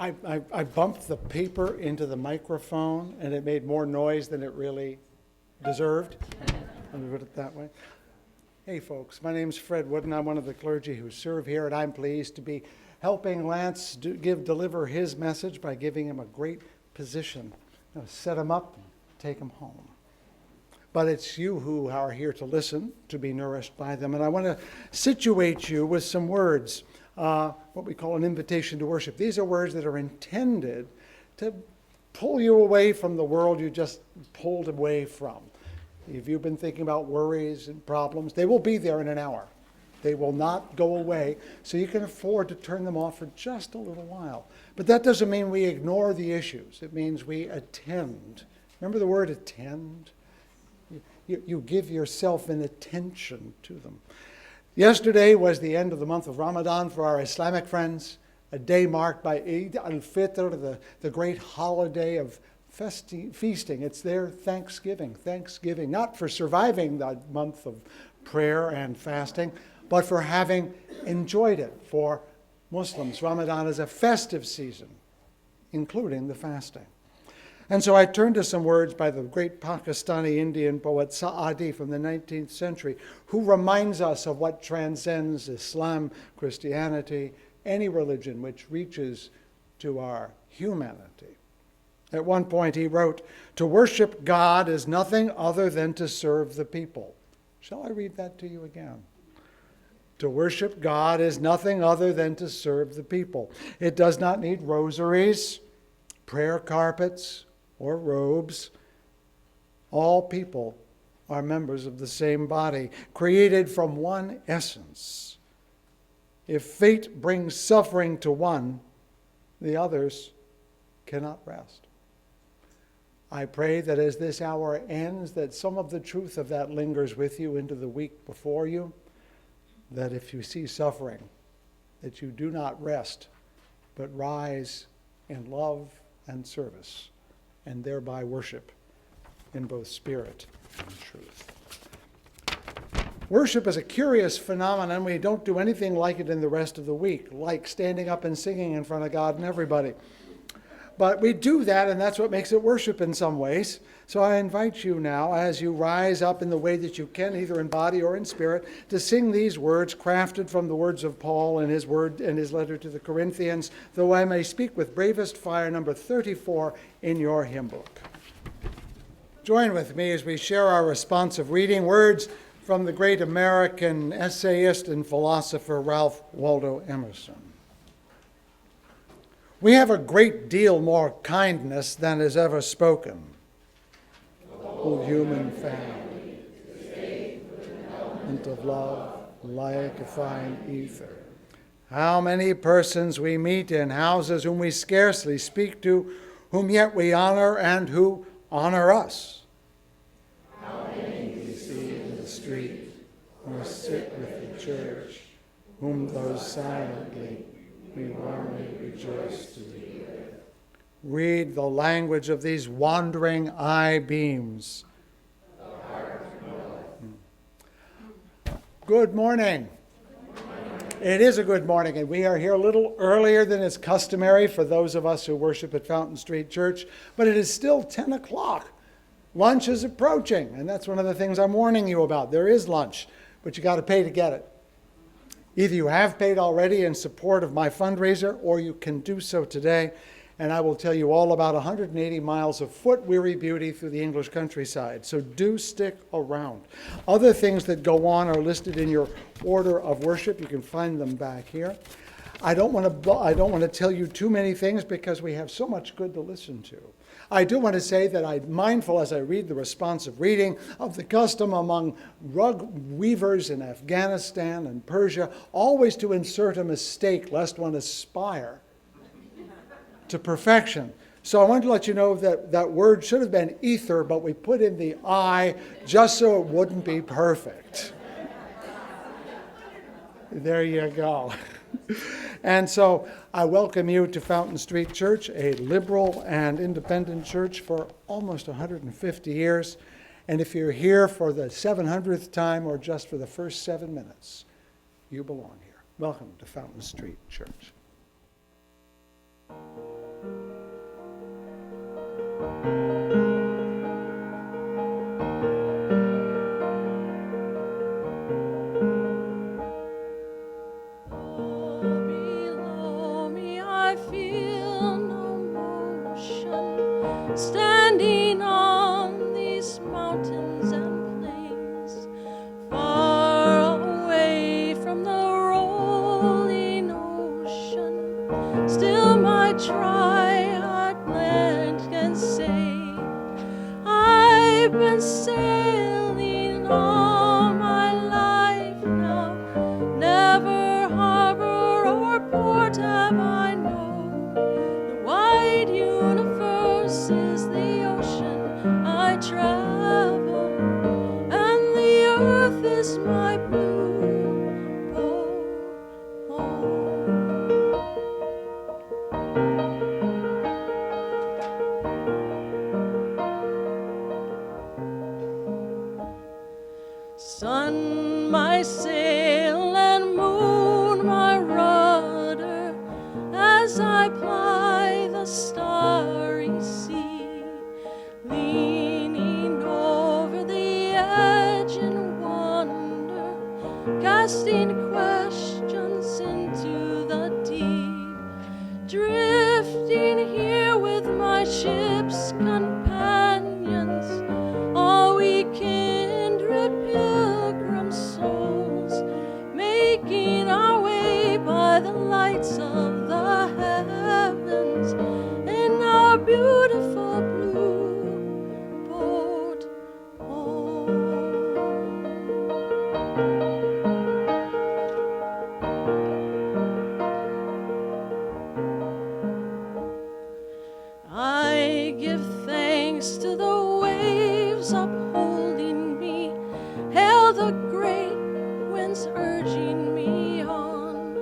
I bumped the paper into the microphone, and it made more noise than it really deserved. Let me put it that way. Hey, folks, my name's Fred Wood, and I'm one of the clergy who serve here, and I'm pleased to be helping Lance deliver his message by giving him a great position. Set him up and take him home. But it's you who are here to listen, to be nourished by them. And I want to situate you with some words, what we call an invitation to worship. These are words that are intended to pull you away from the world you just pulled away from. If you've been thinking about worries and problems, they will be there in an hour. They will not go away, so you can afford to turn them off for just a little while. But that doesn't mean we ignore the issues. It means we attend. Remember the word attend? You give yourself an attention to them. Yesterday was the end of the month of Ramadan for our Islamic friends, a day marked by Eid al-Fitr, the great holiday of feasting. It's their Thanksgiving, not for surviving the month of prayer and fasting, but for having enjoyed it. For Muslims, Ramadan is a festive season, including the fasting. And so I turned to some words by the great Pakistani Indian poet Saadi from the 19th century, who reminds us of what transcends Islam, Christianity, any religion which reaches to our humanity. At one point he wrote, "To worship God is nothing other than to serve the people." Shall I read that to you again? To worship God is nothing other than to serve the people. It does not need rosaries, prayer carpets, or robes. All people are members of the same body, created from one essence. If fate brings suffering to one, the others cannot rest. I pray that as this hour ends, that some of the truth of that lingers with you into the week before you, that if you see suffering, that you do not rest, but rise in love and service, and thereby worship in both spirit and truth. Worship is a curious phenomenon. We don't do anything like it in the rest of the week, like standing up and singing in front of God and everybody. But we do that, and that's what makes it worship in some ways. So I invite you now, as you rise up in the way that you can, either in body or in spirit, to sing these words crafted from the words of Paul in his letter to the Corinthians, "Though I may speak with bravest fire," number 34 in your hymn book. Join with me as we share our responsive reading, words from the great American essayist and philosopher Ralph Waldo Emerson. "We have a great deal more kindness than is ever spoken. The whole human family is bathed with an element of love, like a fine ether. How many persons we meet in houses whom we scarcely speak to, whom yet we honor and who honor us. How many we see in the street or sit with the church, whom though silently we warmly rejoice to be with. Read the language of these wandering eye beams. The heart knoweth. Good morning. It is a good morning, and we are here a little earlier than is customary for those of us who worship at Fountain Street Church, but it is still 10 o'clock. Lunch is approaching, and that's one of the things I'm warning you about. There is lunch, but you got to pay to get it. Either you have paid already in support of my fundraiser, or you can do so today, and I will tell you all about 180 miles of foot-weary beauty through the English countryside. So do stick around. Other things that go on are listed in your order of worship. You can find them back here. I don't want to tell you too many things because we have so much good to listen to. I do want to say that I'm mindful as I read the responsive reading of the custom among rug weavers in Afghanistan and Persia always to insert a mistake lest one aspire to perfection. So I wanted to let you know that that word should have been ether, but we put in the I just so it wouldn't be perfect. There you go. And so I welcome you to Fountain Street Church, a liberal and independent church for almost 150 years. And if you're here for the 700th time or just for the first 7 minutes, you belong here. Welcome to Fountain Street Church. Below me I feel no motion, standing on these mountains and plains, far away from the rolling ocean. Still my triad land can say, I've been sailing all my life now. Never harbor or port have I known. The wide universe is the ocean I travel, and the earth is my blue boat home. Sun, my sail, and moon, my rudder, as I ply the starry sea, leaning over the edge in wonder, casting questions into the deep, drifting here with my ship's companions, all we kindred pilgrim souls, making our way by the lights of the heavens in our beautiful blue boat home. I give thanks to the waves upholding me, hail the great winds urging me on,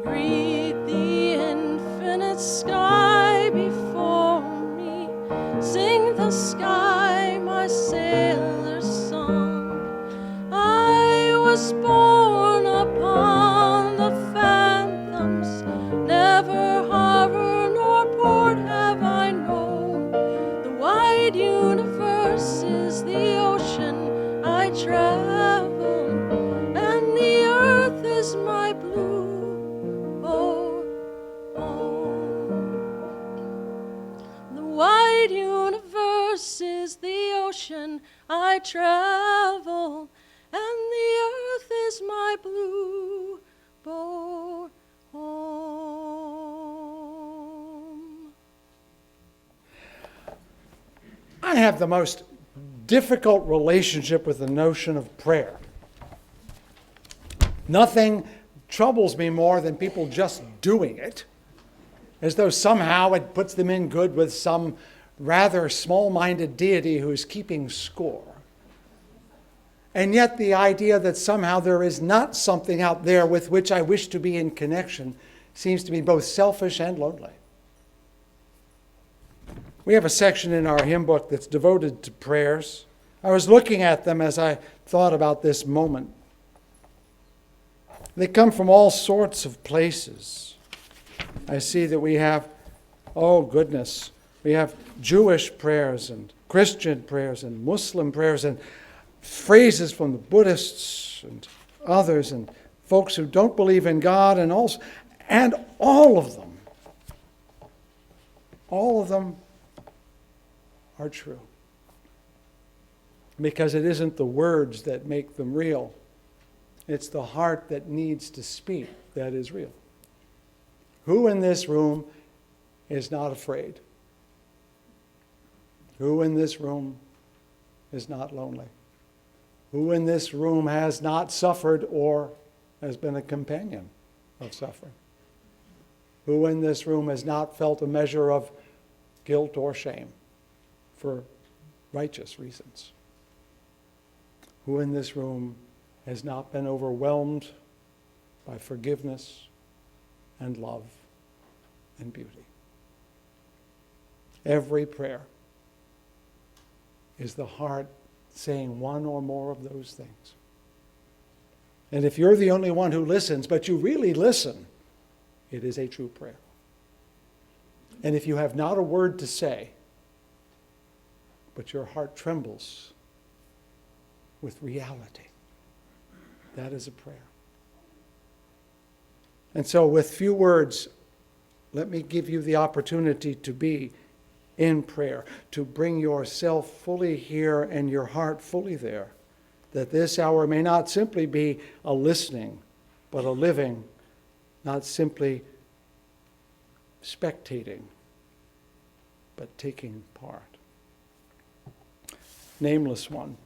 greet the infinite sky before me, sing the sky my sailor's song. I was born upon the phantoms, never harbor nor port have I known. The wide universe is the ocean I travel, and the earth is my blue boat home. The wide universe is the ocean I travel, and the earth is my blue boat home. I have the most difficult relationship with the notion of prayer. Nothing troubles me more than people just doing it, as though somehow it puts them in good with some rather small-minded deity who's keeping score. And yet the idea that somehow there is not something out there with which I wish to be in connection seems to be both selfish and lonely. We have a section in our hymn book that's devoted to prayers. I was looking at them as I thought about this moment. They come from all sorts of places. I see that we have, oh goodness, we have Jewish prayers and Christian prayers and Muslim prayers and phrases from the Buddhists and others and folks who don't believe in God, and all of them are true. Because it isn't the words that make them real. It's the heart that needs to speak that is real. Who in this room is not afraid? Who in this room is not lonely? Who in this room has not suffered or has been a companion of suffering? Who in this room has not felt a measure of guilt or shame for righteous reasons? Who in this room has not been overwhelmed by forgiveness and love and beauty? Every prayer is the heart saying one or more of those things. And if you're the only one who listens, but you really listen, it is a true prayer. And if you have not a word to say, but your heart trembles with reality. That is a prayer. And so with few words, let me give you the opportunity to be in prayer, to bring yourself fully here and your heart fully there, that this hour may not simply be a listening, but a living, not simply spectating, but taking part. Nameless one,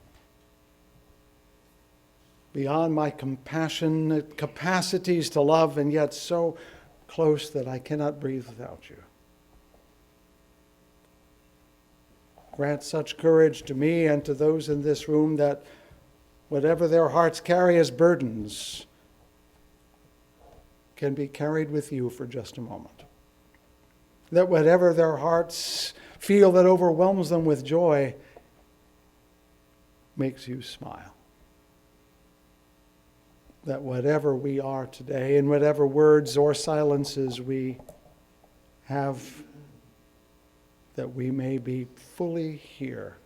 beyond my compassionate capacities to love, and yet so close that I cannot breathe without you. Grant such courage to me and to those in this room that whatever their hearts carry as burdens can be carried with you for just a moment. That whatever their hearts feel that overwhelms them with joy makes you smile. That whatever we are today, and whatever words or silences we have, that we may be fully here.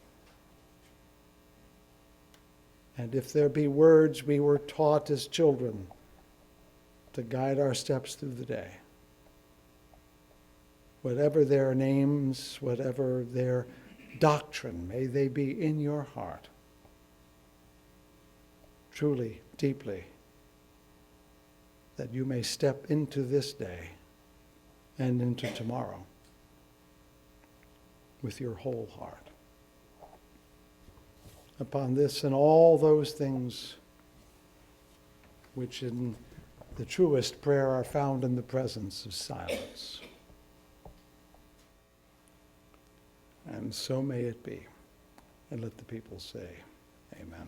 And if there be words we were taught as children to guide our steps through the day, whatever their names, whatever their doctrine, may they be in your heart, truly, deeply, that you may step into this day and into tomorrow with your whole heart. Upon this and all those things which in the truest prayer are found in the presence of silence. And so may it be. And let the people say, amen.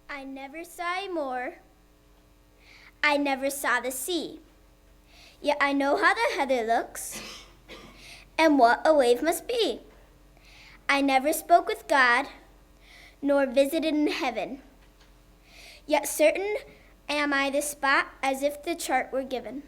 I never saw a moor, I never saw the sea, yet I know how the heather looks, and what a wave must be. I never spoke with God, nor visited in heaven, yet certain am I the spot as if the chart were given.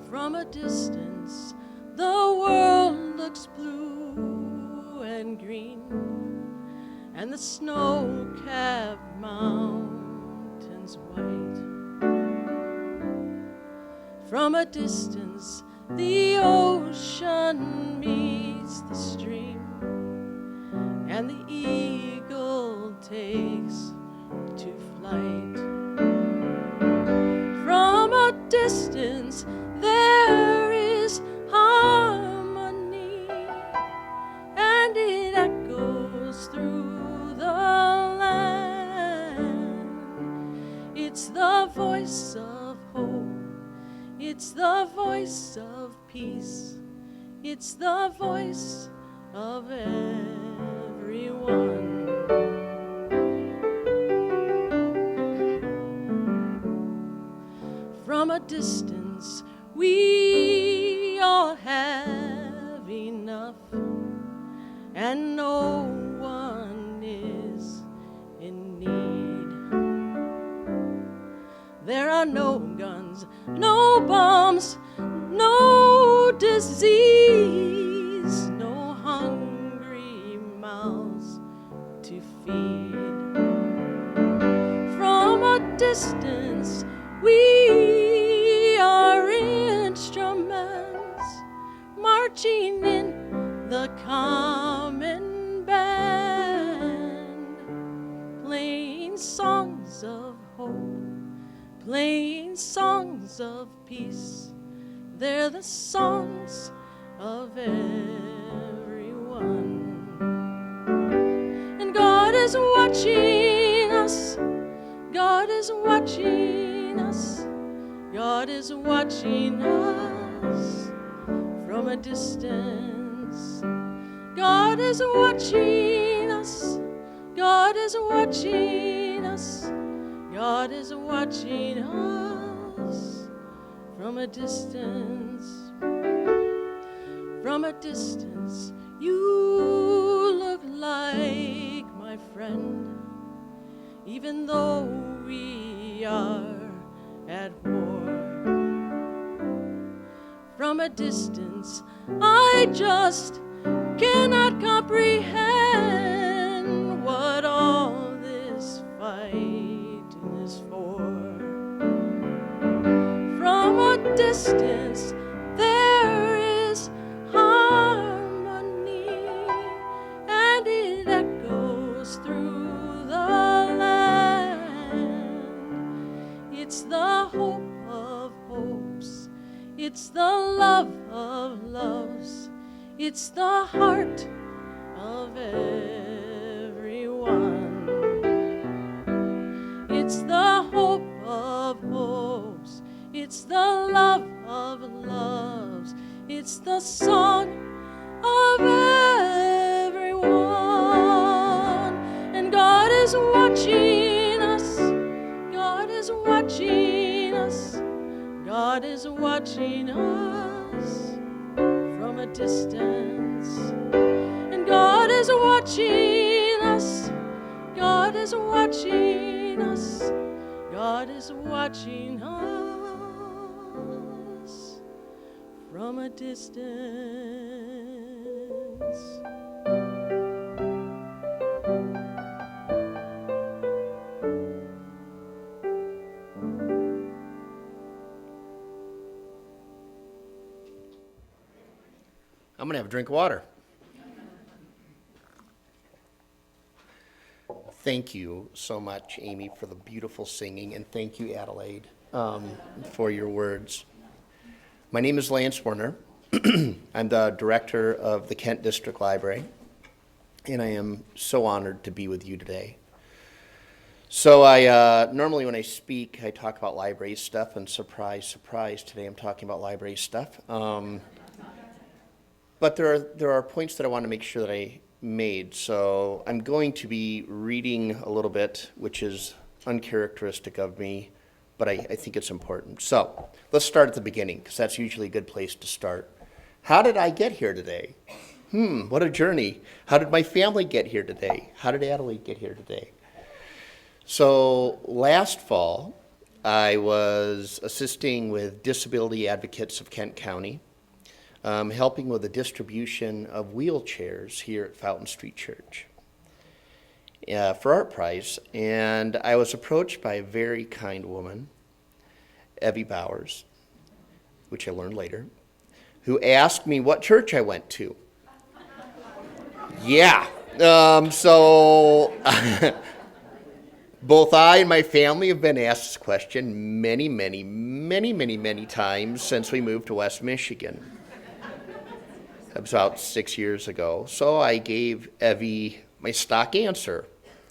From a distance, the world looks blue and green, and the snow-capped mountains white. From a distance, the ocean meets the stream, and the eagle takes to flight. From a distance, there is harmony, and it echoes through the land. It's the voice of hope. It's the voice of peace. It's the voice of everyone. From a distance, we all have enough, and no one is in need. There are no guns, no bombs, no disease, no hungry mouths to feed. From a distance, we are instruments marching in the common band, playing songs of hope, playing songs of peace. They're the songs of everyone. And God is watching us. God is watching us. God is watching us from a distance. God is watching us. God is watching us. God is watching us from a distance. From a distance, you look like my friend, even though we are at war. From a distance, I just cannot comprehend what all this fighting is for. From a distance, there is harmony, and it echoes through the land. It's the hope of hopes. It's the love of loves. It's the heart of everyone. It's the hope of hopes. It's the love of loves. It's the song of everyone. And God is watching us. God is watching us. God is watching us from a distance. And God is watching us. God is watching us. God is watching us from a distance. I'm going to have a drink of water. Thank you so much, Amy, for the beautiful singing, and thank you, Adelaide, for your words. My name is Lance Werner. I'm the director of the Kent District Library, and I am so honored to be with you today. So normally when I speak, I talk about library stuff, and surprise, surprise, today I'm talking about library stuff. But there are points that I want to make sure that I made. So I'm going to be reading a little bit, which is uncharacteristic of me, but I think it's important. So let's start at the beginning, because that's usually a good place to start. How did I get here today? What a journey. How did my family get here today? How did Adelaide get here today? So last fall, I was assisting with Disability Advocates of Kent County, helping with the distribution of wheelchairs here at Fountain Street Church for Art Prize. And I was approached by a very kind woman, Evie Bowers, which I learned later, who asked me what church I went to. Yeah. So both I and my family have been asked this question many times since we moved to West Michigan. About 6 years ago. So I gave Evie my stock answer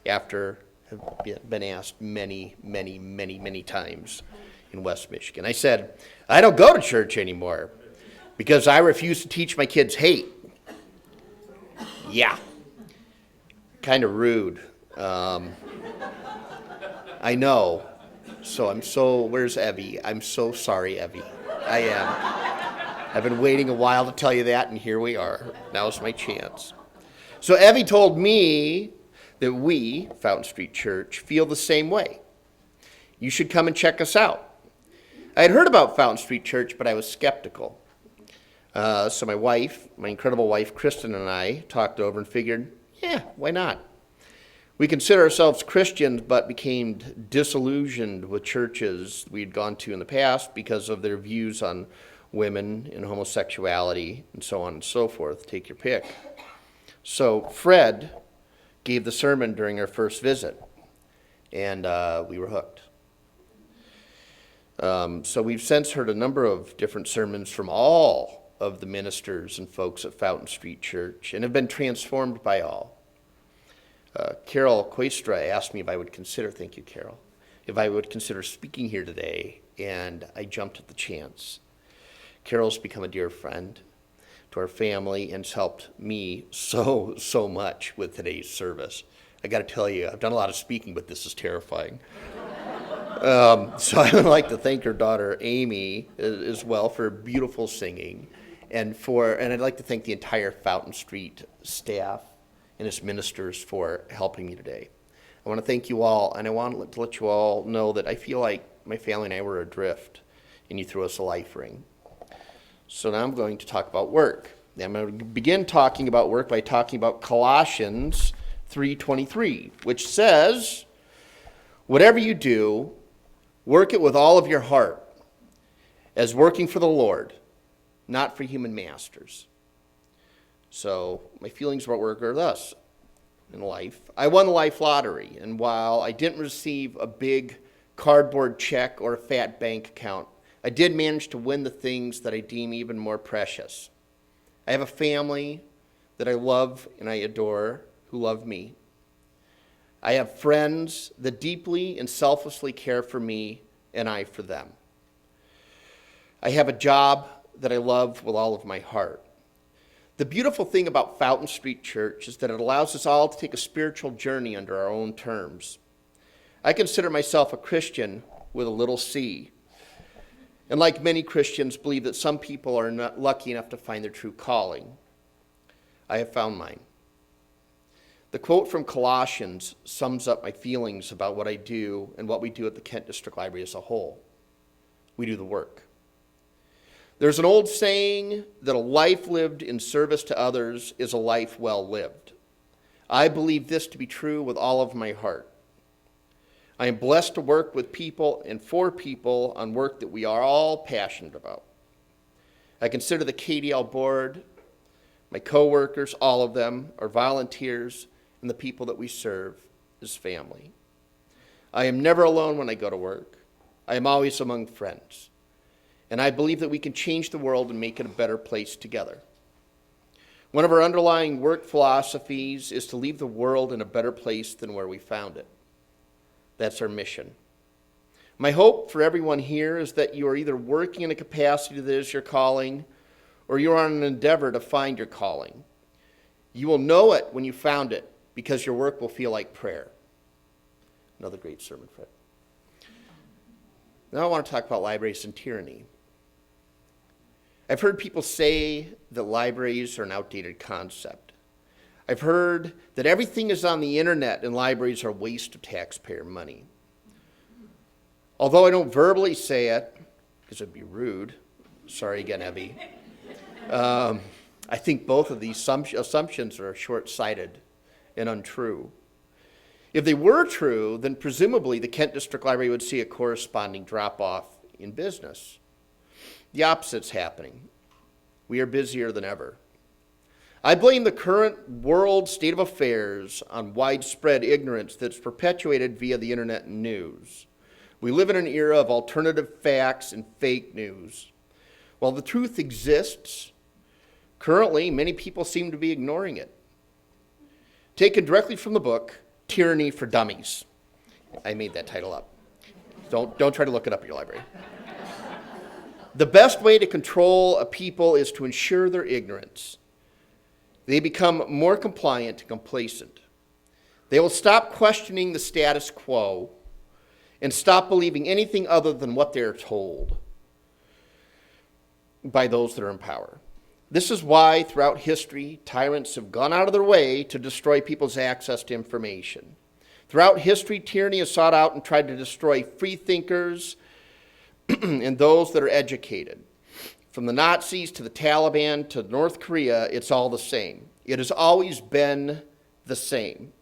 after have been asked many times in West Michigan. I said, I don't go to church anymore because I refuse to teach my kids hate. Yeah. Kind of rude. I know. Where's Evie? I'm so sorry, Evie. I am. I've been waiting a while to tell you that, and here we are. Now's my chance. So Evie told me that we, Fountain Street Church, feel the same way. You should come and check us out. I had heard about Fountain Street Church, but I was skeptical. So my incredible wife, Kristen, and I talked over and figured, yeah, why not? We consider ourselves Christians, but became disillusioned with churches we'd gone to in the past because of their views on women and homosexuality and so on and so forth. Take your pick. So Fred gave the sermon during our first visit, and we were hooked. So we've since heard a number of different sermons from all of the ministers and folks at Fountain Street Church and have been transformed by all. Carol Questra asked me if I would consider, thank you, Carol, if I would consider speaking here today, and I jumped at the chance. Carol's become a dear friend to our family and has helped me so much with today's service. I got to tell you, I've done a lot of speaking, but this is terrifying. So I would like to thank her daughter, Amy, as well for beautiful singing, and I'd like to thank the entire Fountain Street staff and its ministers for helping me today. I want to thank you all, and I want to let you all know that I feel like my family and I were adrift, and you threw us a life ring. So now I'm going to talk about work. I'm going to begin talking about work by talking about Colossians 3:23, which says, whatever you do, work it with all of your heart, as working for the Lord, not for human masters. So my feelings about work are thus in life. I won the life lottery, and while I didn't receive a big cardboard check or a fat bank account, I did manage to win the things that I deem even more precious. I have a family that I love and I adore who love me. I have friends that deeply and selflessly care for me and I for them. I have a job that I love with all of my heart. The beautiful thing about Fountain Street Church is that it allows us all to take a spiritual journey under our own terms. I consider myself a Christian with a little c. And like many Christians, believe that some people are not lucky enough to find their true calling. I have found mine. The quote from Colossians sums up my feelings about what I do and what we do at the Kent District Library as a whole. We do the work. There's an old saying that a life lived in service to others is a life well lived. I believe this to be true with all of my heart. I am blessed to work with people and for people on work that we are all passionate about. I consider the KDL board, my coworkers, all of them, our volunteers, and the people that we serve as family. I am never alone when I go to work. I am always among friends. And I believe that we can change the world and make it a better place together. One of our underlying work philosophies is to leave the world in a better place than where we found it. That's our mission. My hope for everyone here is that you are either working in a capacity that is your calling, or you're on an endeavor to find your calling. You will know it when you found it, because your work will feel like prayer. Another great sermon, Fred. Now I want to talk about libraries and tyranny. I've heard people say that libraries are an outdated concept. I've heard that everything is on the internet and libraries are a waste of taxpayer money. Although I don't verbally say it, because it'd be rude, sorry again, Evie, I think both of these assumptions are short-sighted and untrue. If they were true, then presumably the Kent District Library would see a corresponding drop-off in business. The opposite's happening. We are busier than ever. I blame the current world state of affairs on widespread ignorance that's perpetuated via the internet and news. We live in an era of alternative facts and fake news. While the truth exists, currently many people seem to be ignoring it. Taken directly from the book, Tyranny for Dummies. I made that title up. Don't try to look it up in your library. The best way to control a people is to ensure their ignorance. They become more compliant and complacent. They will stop questioning the status quo and stop believing anything other than what they are told by those that are in power. This is why throughout history, tyrants have gone out of their way to destroy people's access to information. Throughout history, tyranny has sought out and tried to destroy free thinkers and those that are educated. From the Nazis to the Taliban to North Korea, it's all the same. It has always been the same.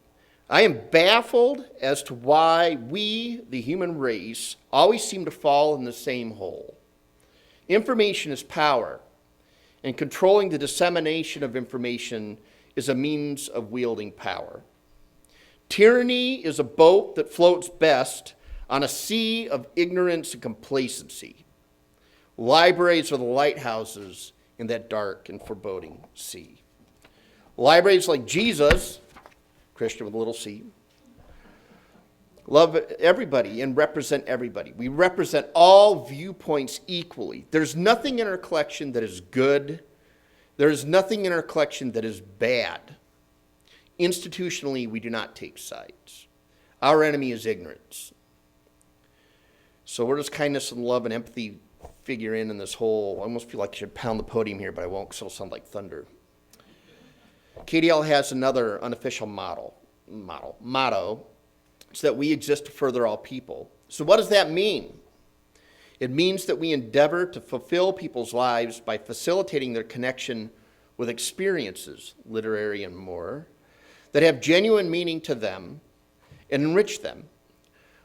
I am baffled as to why we, the human race, always seem to fall in the same hole. Information is power, and controlling the dissemination of information is a means of wielding power. Tyranny is a boat that floats best on a sea of ignorance and complacency. Libraries are the lighthouses in that dark and foreboding sea. Libraries like Jesus, Christian with a little c, love everybody and represent everybody. We represent all viewpoints equally. There's nothing in our collection that is good. There is nothing in our collection that is bad. Institutionally, we do not take sides. Our enemy is ignorance. So where does kindness and love and empathy figure in this whole, I almost feel like I should pound the podium here, but I won't because it'll sound like thunder. KDL has another unofficial motto. It's that we exist to further all people. So what does that mean? It means that we endeavor to fulfill people's lives by facilitating their connection with experiences, literary and more, that have genuine meaning to them and enrich them.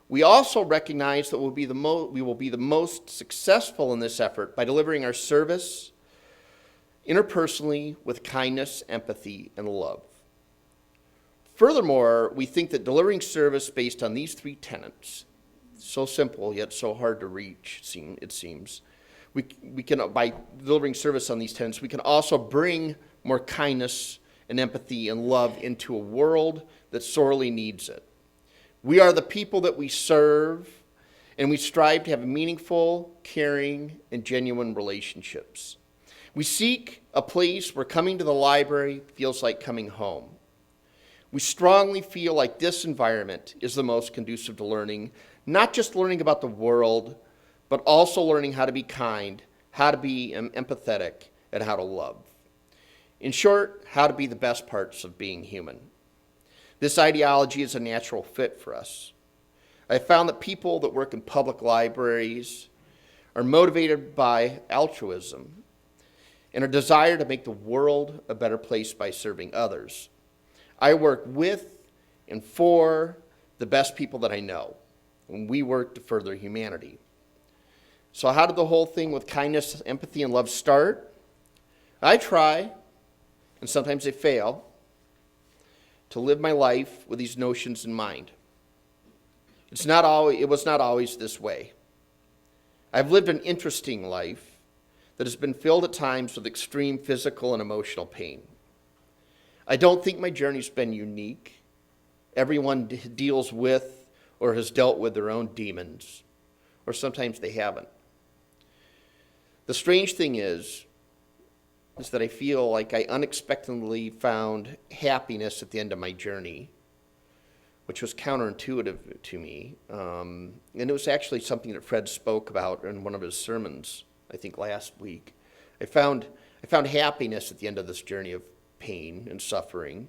We also recognize that we will be the most successful in this effort by delivering our service interpersonally with kindness, empathy, and love. Furthermore, we think that delivering service based on these three tenets, so simple yet so hard to reach, it seems, we can, by delivering service on these tenets, we can also bring more kindness and empathy and love into a world that sorely needs it. We are the people that we serve, and we strive to have meaningful, caring, and genuine relationships. We seek a place where coming to the library feels like coming home. We strongly feel like this environment is the most conducive to learning, not just learning about the world, but also learning how to be kind, how to be empathetic, and how to love. In short, how to be the best parts of being human. This ideology is a natural fit for us. I found that people that work in public libraries are motivated by altruism and a desire to make the world a better place by serving others. I work with and for the best people that I know, and we work to further humanity. So how did the whole thing with kindness, empathy, and love start? I try, and sometimes I fail, to live my life with these notions in mind. It was not always this way. I've lived an interesting life that has been filled at times with extreme physical and emotional pain. I don't think my journey's been unique. Everyone deals with or has dealt with their own demons, or sometimes they haven't. The strange thing is that I feel like I unexpectedly found happiness at the end of my journey, which was counterintuitive to me. And it was actually something that Fred spoke about in one of his sermons, I think last week. I found happiness at the end of this journey of pain and suffering.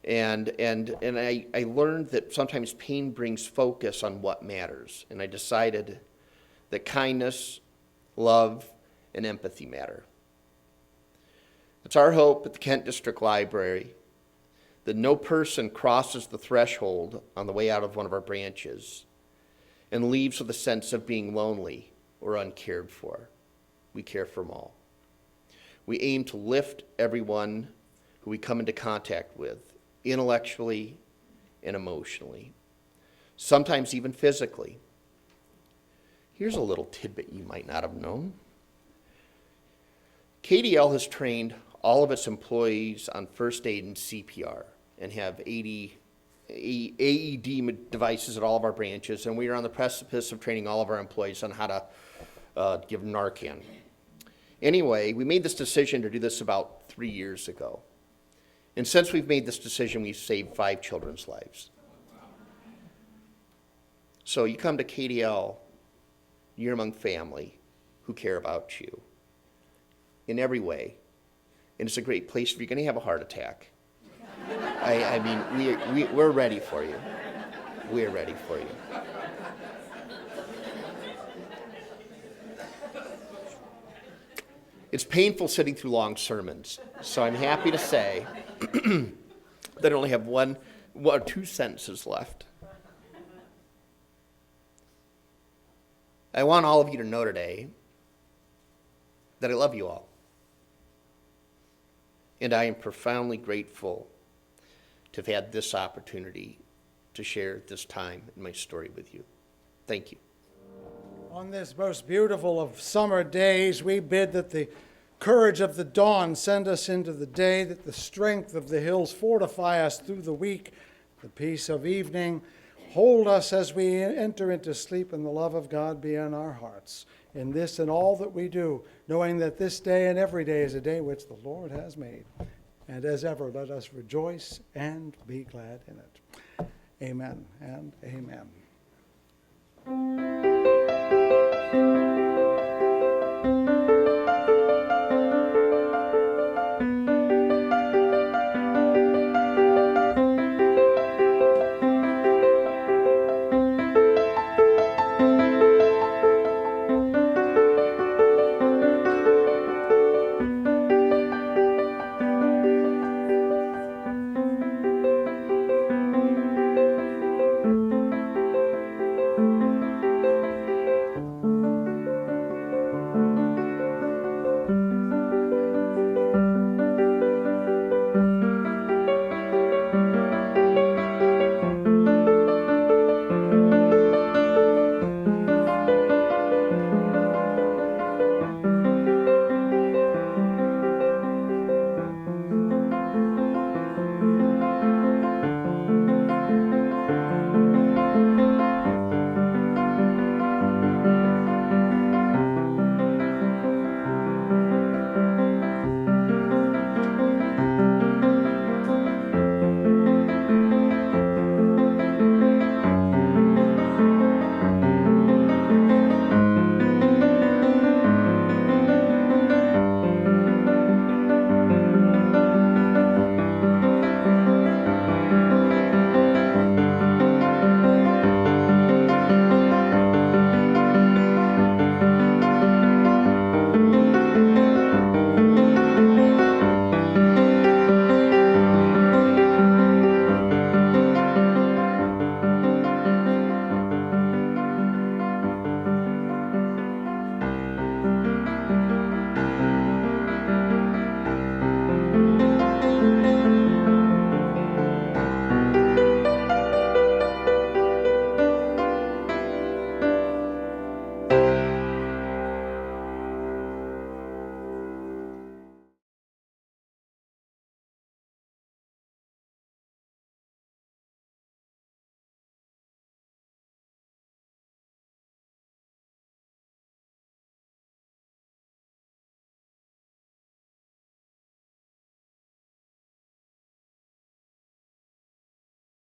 And I learned that sometimes pain brings focus on what matters. And I decided that kindness, love, and empathy matter. It's our hope at the Kent District Library that no person crosses the threshold on the way out of one of our branches and leaves with a sense of being lonely or uncared for. we care for them all. We aim to lift everyone who we come into contact with, intellectually and emotionally, sometimes even physically. Here's a little tidbit you might not have known. KDL has trained all of its employees on first aid and CPR and have 80 AED devices at all of our branches, and we are on the precipice of training all of our employees on how to give Narcan. Anyway, we made this decision to do this about 3 years ago. And since we've made this decision, we've saved 5 children's lives. So you come to KDL, you're among family who care about you in every way. And it's a great place if you're going to have a heart attack. I mean, we're ready for you. We're ready for you. It's painful sitting through long sermons, so I'm happy to say that I only have one or two sentences left. I want all of you to know today that I love you all. And I am profoundly grateful to have had this opportunity to share this time in my story with you. Thank you. On this most beautiful of summer days, we bid that the courage of the dawn send us into the day, that the strength of the hills fortify us through the week, the peace of evening hold us as we enter into sleep, and the love of God be in our hearts. In this and all that we do, knowing that this day and every day is a day which the Lord has made. And as ever, let us rejoice and be glad in it. Amen and amen.